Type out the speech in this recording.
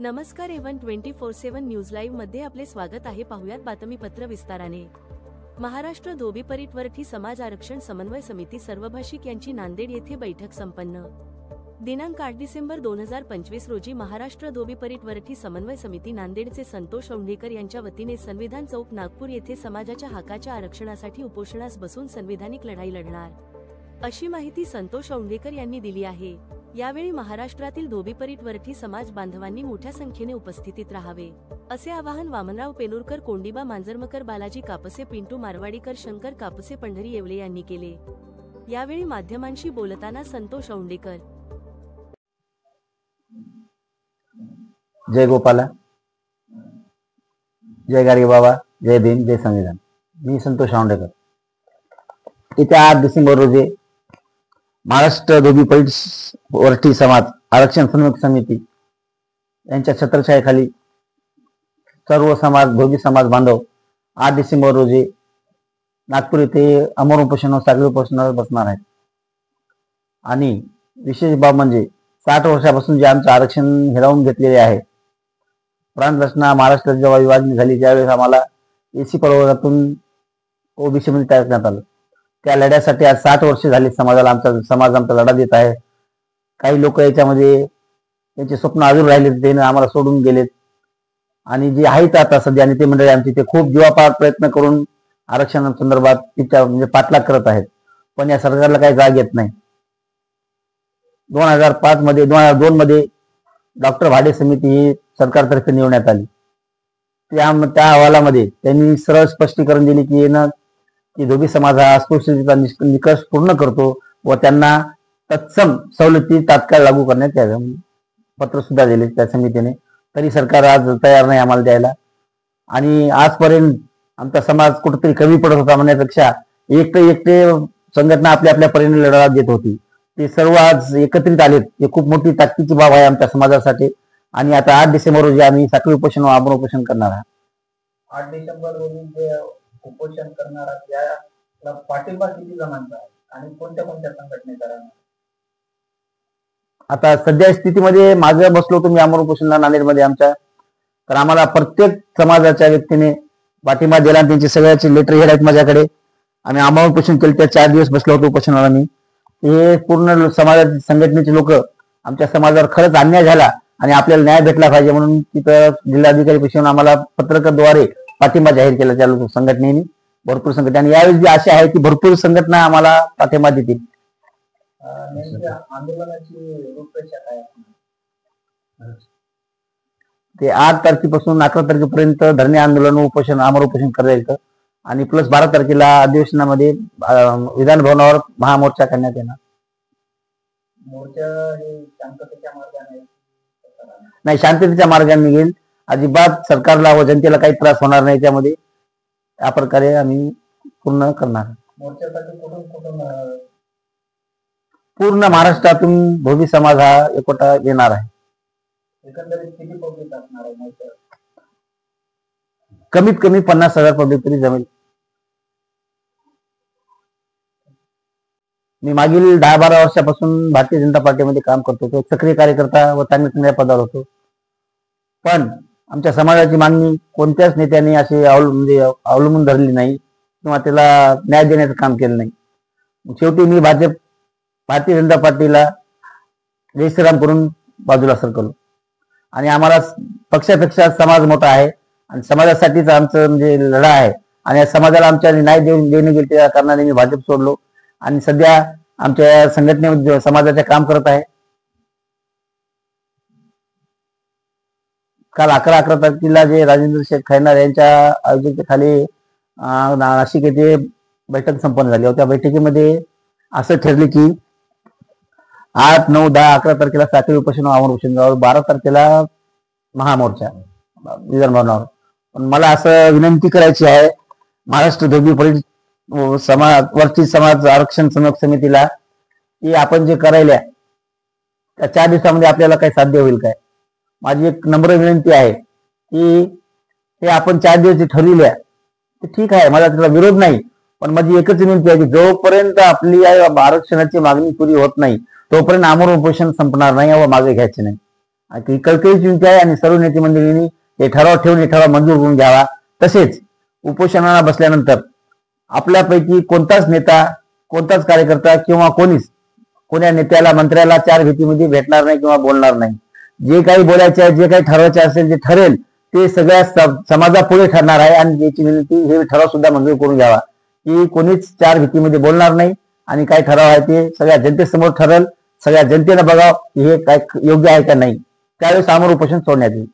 नमस्कार, A1 24/7 news live मध्ये आपले स्वागत आहे। पाहुयात बातमीपत्र विस्ताराने। महाराष्ट्र धोबी परिटवरठी समाज आरक्षण समन्वय समिती सर्वभाषिक यांची नांदेड येथे बैठक संपन्न। दिनांक 8 डिसेंबर 2025 रोजी महाराष्ट्र धोबी परिटवरठी समन्वय समिती नांदेडचे संतोष औंढेकर यांच्या वतीने संविधान चौक नागपूर येथे समाजाच्या हक्काच्या आरक्षणासाठी उपोषणास बसून संविधानिक लढाई लढणार, अशी माहिती संतोष औंढेकर यांनी दिली आहे। यावेळी महाराष्ट्रातील धोबी परिटवरठी समाज बांधवांनी मोठ्या संख्येने उपस्थितीत राहावे, असे आवाहन वामनराव पेनूरकर, कोंडीबा मांजरमकर, बालाजी कापसे, पिंटू मारवाडीकर, शंकर कापसे, पंढरी येवले यांनी केले। यावेळी माध्यमांशी बोलताना संतोष औंढेकर, जय गोपाला, जय गाडगे बाबा, जय भीम, जय संविधान। मी संतोष औंढेकर। येत्या 8 डिसेंबर रोजी महाराष्ट्र धोबी परिटवरठी समाज आरक्षण समन्वय समिती यांच्या छत्रछायेखाली सर्व समाज धोबी समाज बांधव 8 डिसेंबर रोजी नागपूर येथे अमर उपोषणावर सागरी उपोषणावर बसणार आहेत। आणि विशेष बाब म्हणजे 60 वर्षापासून जे आमचं आरक्षण हिरावून घेतलेले आहे, प्रांत रचना महाराष्ट्रात जेव्हा विभागणी झाली त्यावेळेस आम्हाला एसी प्रवर्गातून ओबीसी मध्ये तयार करण्यात आलं। त्या लढ्यासाठी आज 60 वर्ष झाली समाज आमचा लढा देत आहे। काही लोक याच्यामध्ये त्यांचे स्वप्न अजून राहिले, ते आम्हाला सोडून गेलेत आणि जे आहेत आता सध्या नेते मंडळी आमची ते खूप जीवापाड प्रयत्न करून आरक्षणासंदर्भात तिच्या म्हणजे पाठलाग करत आहेत, पण या सरकारला काही जाग येत नाही। 2002 मध्ये डॉक्टर भाडे समिती ही सरकारतर्फे निवडण्यात आली। त्या अहवालामध्ये त्यांनी सरळ स्पष्टीकरण दिले की धोबी समाज हा अस्पृश्यतेचा निकष पूर्ण करतो व त्यांना तत्सम सवलती तात्काळ लागू करण्यात यावे, पत्र सुद्धा दिले त्या समितीने। तरी सरकार आज तयार नाही आम्हाला द्यायला। आणि आजपर्यंत आमचा समाज कुठेतरी कमी पडत होता म्हणण्यापेक्षा एकटे संघटना आपल्या परीने लढा देत होती, ते सर्व आज एकत्रित आलेत। हे खूप मोठी ताकदीची बाब आहे आमच्या समाजासाठी। आणि आता 8 डिसेंबर रोजी आम्ही साखळी उपोषण व आमरण उपोषण करणार आहोत। 8 डिसेंबर रोजी उपोषण करणार याला पाठिंबा किती जणांचा आहे आणि कोणत्या संघटनेचा राहणार? आता सध्या स्थितीमध्ये माझं बसलो तुम्ही अमर उपोषणला नांदेडमध्ये आमच्या, तर आम्हाला प्रत्येक समाजाच्या व्यक्तीने पाठिंबा दिला। त्यांचे सगळ्याचे लेटर हेड आहेत माझ्याकडे। आम्ही अमर उपोषण केलं, त्या 4 दिवस बसलो होतो उपोषणाला मी। हे पूर्ण समाजाचे संघटनेचे लोक आमच्या समाजावर खरंच अन्याय झाला आणि आपल्याला न्याय भेटला पाहिजे म्हणून तिथं जिल्हाधिकारी पेशून आम्हाला पत्रकाद्वारे पाठिंबा जाहीर केला त्या संघटनेने, भरपूर संघटना। आणि यावेळी जी आशा आहे की भरपूर संघटना आम्हाला पाठिंबा देतील। आंदोलनाची रूपरेषा काय? ते 8 तारखेपासून 11 तारखेपर्यंत धरणे आंदोलन उपोषण आमर उपोषण करायचं आणि प्लस 12 तारखेला अधिवेशनामध्ये विधान भवनावर महामोर्चा करण्यात येणार। मोर्चा हे शांततेच्या मार्गाने नाही, शांततेच्या मार्गाने निघेल। अजिबात सरकारला व जनतेला काही त्रास होणार नाही त्यामध्ये। या प्रकारे आम्ही पूर्ण करणार। मोर्चासाठी कुठून पूर्ण महाराष्ट्रातून धोबी समाज हा एकवटा येणार आहे। एकंदरीत किती पब्लिक असणार आहे मोर्चा? कमीत कमी 50,000 पब्लिक तरी जमेल। मी मागील 10-12 वर्षापासून भारतीय जनता पार्टीमध्ये काम करतो, तो सक्रिय कार्यकर्ता व चांगल्या पदावर होतो। पण आमच्या समाजाची मागणी कोणत्याच नेत्याने अशी अवलंबून धरली नाही किंवा त्याला न्याय देण्याचं काम केलं नाही। शेवटी मी भारतीय जनता पार्टीला जय श्रीराम करून बाजूला सरकलो आणि आम्हाला पक्षापेक्षा समाज मोठा आहे आणि समाजासाठीच आमचं म्हणजे लढा आहे। आणि या समाजाला आमच्या न्याय देणे गेले त्या कारणाने मी भाजप सोडलो आणि सध्या आमच्या संघटनेमध्ये समाजाचे काम करत आहे। काल 11 तारखेला जे राजेंद्र शेठ खैरनार यांच्या आयोजनाखाली नाशिक येथे बैठक संपन्न झाली होती। त्या बैठकीमध्ये असं ठरले की 8, 9, 10, 11 तारखेला साखळी उपोषण आमरण उपोषण, 12 तारखेला महामोर्चा विधान भवनावर। पण मला असं विनंती करायची आहे महाराष्ट्र धोबी परिट समाज आरक्षण समन्वय समितीला की आपण जे करायला त्या 4 दिवसामध्ये आपल्याला काही साध्य होईल काय? माझी एक नम्र विनंती आहे की हे आपण 4 दिवस जे ठरविले ते ठीक आहे, मला त्याला विरोध नाही, पण माझी एकच विनंती आहे की जोपर्यंत आपली आरक्षणाची मागणी पुरी होत नाही तोपर्यंत आमरण उपोषण संपणार नाही व मागे घ्यायचे नाही। ही कळकळीची विनंती आहे आणि सर्व नेते मंडळींनी हे ठराव ठेवून हे ठराव मंजूर करून घ्यावा. तसेच उपोषणाला बसल्यानंतर आपल्यापैकी कोणताच नेता, कोणताच कार्यकर्ता किंवा कोण्या नेत्याला, मंत्र्याला 4 भेटीमध्ये भेटणार नाही किंवा बोलणार नाही. जे काही बोलायचे आहे, जे काही ठरवायचे असेल ते ठरेल ते सगळ्या समाजापुढे ठरणार आहे. आणि याची विनंती, हे ठराव सुद्धा मंजूर करून घ्यावा की कोणीच 4 भेटीमध्ये बोलणार नाही आणि काय ठराव आहे ते सगळ्या जनतेसमोर ठरेल. सगळ्या जनतेनं बघावं की हे काय योग्य आहे का नाही. त्यावेळेस समोर उपोषण सोडण्यात येईल.